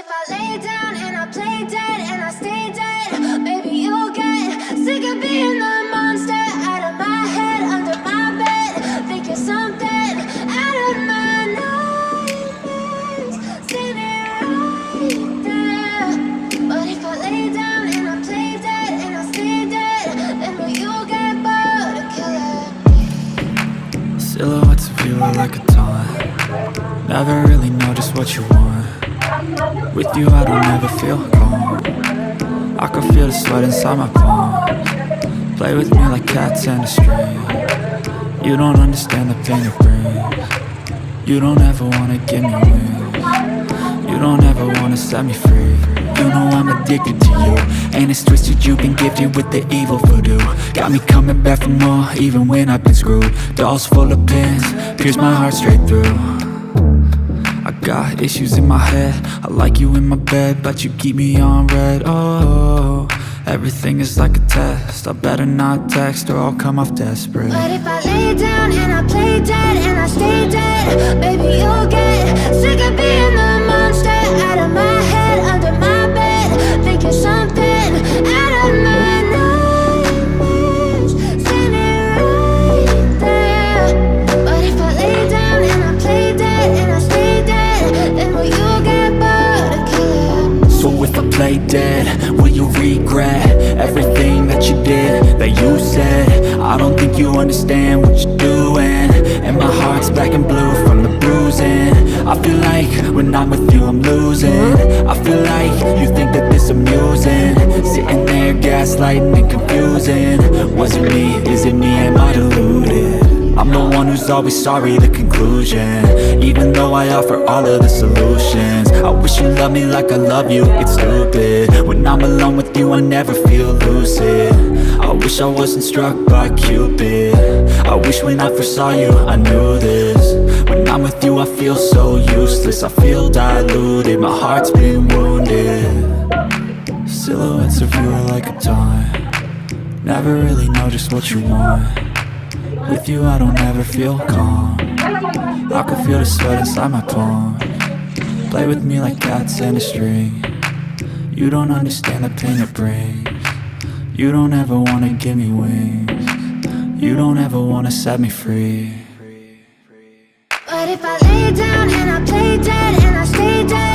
if I lay down and I play dead and I stay dead, maybe you'll get sick of being the monster out of my head, under my bed, thinking something out of my nightmares, standing right there. But if I lay down and I play dead and I stay dead, then will you get bored of killing me? Silhouettes of you are like a taunt. Never really know just what you want. With you I don't ever feel calm. I can feel the sweat inside my palms. Play with me like cats and a string. You don't understand the pain it brings. You don't ever wanna give me wings. You don't ever wanna set me free. You know I'm addicted to you, and it's twisted, you've been gifted with the evil voodoo. Got me coming back for more, even when I've been screwed. Dolls full of pins, pierce my heart straight through. I got issues in my head, I like you in my bed, but you keep me on red. Oh, everything is like a test, I better not text or I'll come off desperate. But if I lay down and I play dead and I stay dead, maybe you'll get sick of being the monster out of my head, under my bed, thinking something out of my nightmares, standing right there. But if I lay down and I play dead and I stay dead, then will you get bored of killing? So if I play dead, will you regret everything that you did, that you said? I don't think you understand what you're doing, and my heart's black and blue from the bruising. I feel like when I'm with you I'm losing. I feel like you think that this amusing, sitting there gaslighting and confusing. Was it me? Is it me? Am I deluded? I'm the one who's always sorry, the conclusion, even though I offer all of the solutions. I wish you loved me like I love you, it's stupid. When I'm alone with you I never feel lucid. I wish I wasn't struck by Cupid. I wish when I first saw you I knew this. When I'm with you I feel so useless, I feel diluted, my heart's been wounded. Silhouettes of you are like a taunt. Never really know just what you want. With you I don't ever feel calm. I can feel the sweat inside my palms. Play with me like cats and a string. You don't understand the pain it brings. You don't ever wanna give me wings. You don't ever wanna set me free. But if I lay down and I play dead and I stay dead,